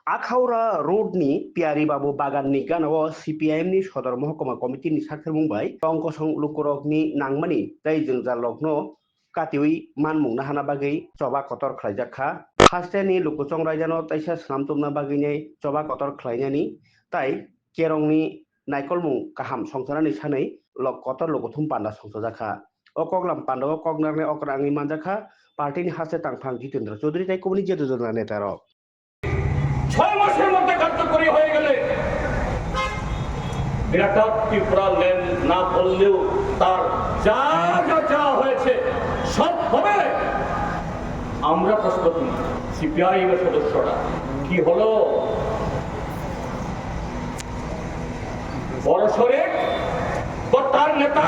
आखाउरा रोडनि पियारिबाबु बागाननि गानाव सिपिआइएमनि सदर महकुमा कमिटिनि साख्रि बुंबाय अंकसं लुकुरकनि नांमानि जाय जों जालकनो कातिउइ मानमुंनो हाना बागै चबा कतर खालायजाखा हास्टेनि लुकुचं रायजानो ताइसा सामतुमना बागैनि चबा कतर खालायनानि ताइ केरंनि नायकलमुं काहाम संसारानि सानै लक कतर लुकुथुम पान्डा संसाजाखा अकगलाम पान्डव कगनारने अकरांनि मानजाखा पार्टीनि हासे तांफां जितेंद्र चौधरी ताइ कमिनि जेदुजोना नेतार 6 মাসের মধ্যে কার্যকরী হয়ে গেলে বিরাট ত্রিপুরা ল্যান্ড না বললেও তার যা যা যা হয়েছে সব হবে। আমরা প্রস্তুত সিপিআইএম এর সদস্যরা কি হলো বড়সড়ে তার নেতা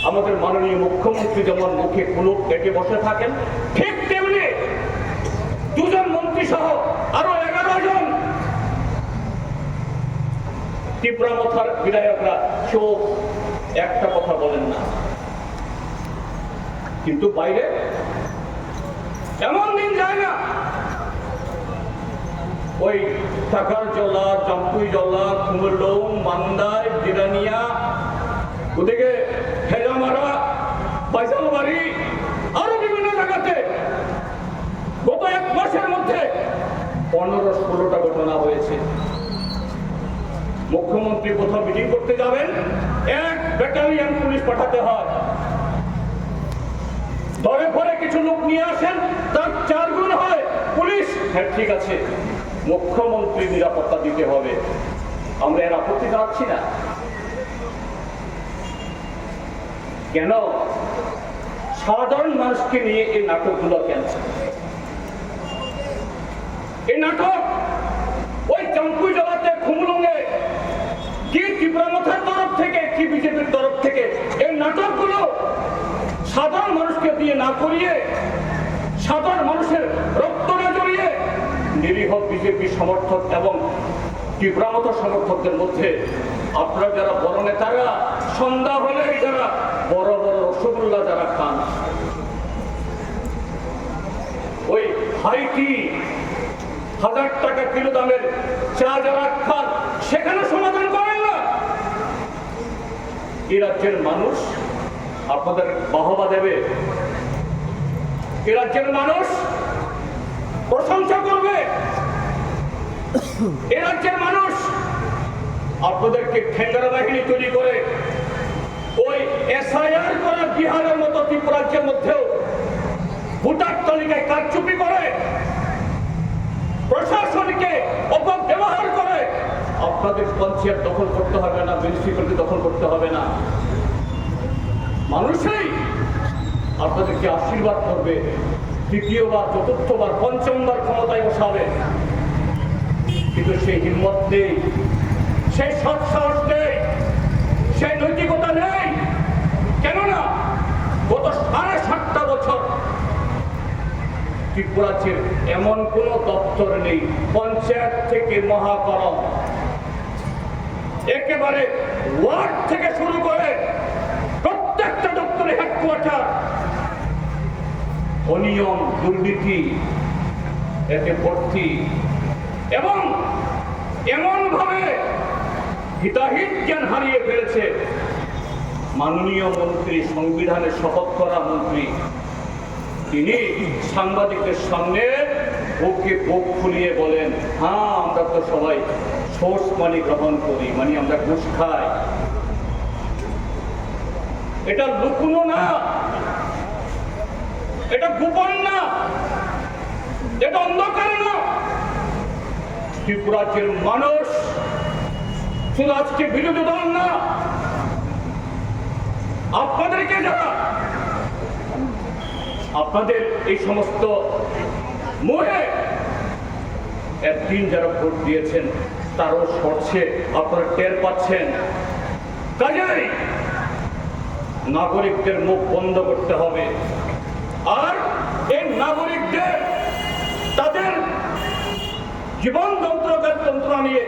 আমাদের মাননীয় মুখ্যমন্ত্রী যেমন মুখে কুলুপ কেটে বসে থাকেন ঠিক তেমনি দুজন মন্ত্রী সহ আরো 11 জন ত্রিপুরা মথার বিধায়করা কেউ একটা কথা বলেন না, কিন্তু বাইরে এমন দিন যায় না ওই টাকার জলা চাম্পুই জলা কুমলং মান্দাই জিরানিয়া ওদিকে হেজামারা পাইসালবাড়ি আরো বিভিন্ন জায়গাতে গত 1 মাসের মধ্যে 15-16টা ঘটনা হয়েছে। মুখ্যমন্ত্রী কোথাও মিটিং করতে যাবেন 1 ব্যাটালিয়ন পুলিশ পাঠাতে হয়, ধরে পরে কিছু লোক নিয়ে আসেন তার 4 গুণ হয় পুলিশ। হ্যাঁ ঠিক আছে, মুখ্যমন্ত্রী নিরাপত্তা দিতে হবে, আমরা এর আপত্তি জানাচ্ছি না। কেন সাধারণ মানুষকে নিয়ে এই নাটকগুলো কেন? এই নাটক ওই চাম্পুই জলাতে খুমলুঙ্গে কি ত্রিপুরা মথার তরফ থেকে কি বিজেপির তরফ থেকে এই নাটকগুলো সাধারণ মানুষকে দিয়ে না করিয়ে সাধারণ মানুষের রক্ত না জড়িয়ে নিরীহ বিজেপি সমর্থক এবং ত্রিপুরা মথা সমর্থকদের মধ্যে আপনারা যারা বড় নেতারা সন্ধ্যা হলে যারা বড় বড় রসগোল্লা যারা খান, ওই হাইটি 1000 টাকা কিলো দামের চা যারা খান সেখানে সমাধান করেন না। এই রাজ্যের মানুষ আপনাদের বাহবা দেবে, এই রাজ্যের মানুষ প্রশংসা করবে, এই রাজ্যের মানুষ আপনাদেরকে ঠেঙ্গারা বাহিনী তৈরি করে ওই এসআইআর করা বিহারের মতো ত্রিপুরা রাজ্যের মধ্যেও ভোটার তালিকায় কারচুপি করে প্রশাসনকে অপব্যবহার করে আপনাদের পঞ্চায়েত দখল করতে হবে না, মিউনিসিপ্যালিটি দখল করতে হবে না, মানুষই আপনাদেরকে আশীর্বাদ করবে, তৃতীয়বার চতুর্থবার পঞ্চমবার ক্ষমতায় বসাবে। কিন্তু সেই হিম্মত নেই, সেই সৎসাহস নেই, সেই নৈতিকতা নেই। কেননা গত 7.5 বছর ত্রিপুরার এমন কোন দপ্তর নেই, পঞ্চায়েত থেকে মহাকরণ একেবারে ওয়ার্ড থেকে শুরু করে প্রত্যেকটা দপ্তরে হেডকোয়ার্টার অনিয়ম দুর্নীতি এতে ভর্তি এবং এমন ভাবে হিতাহিত জ্ঞান হারিয়ে ফেলেছে। মাননীয় মন্ত্রী, সংবিধানের শপথ করা মন্ত্রী, তিনি সাংবাদিকদের সামনে বুকে বুক ফুলিয়ে বলেন, হ্যাঁ আমরা তো সবাই সোর্স মানি গ্রহণ করি, মানে আমরা ঘুষ খাই। এটা লুকোনো না, এটা গোপন না, এটা অন্ধকার না। ত্রিপুরার মানুষ শুধু আজকে বিরোধী দল না, আপনাদেরকে যারা আপনাদের এই সমস্ত মোহে একদিন যারা ভোট দিয়েছেন তারও সরছে আপনারা টের পাচ্ছেন। কাজেই নাগরিকদের মুখ বন্ধ করতে হবে, আর এই নাগরিকদের তাদের জীবন যন্ত্রণা নিয়ে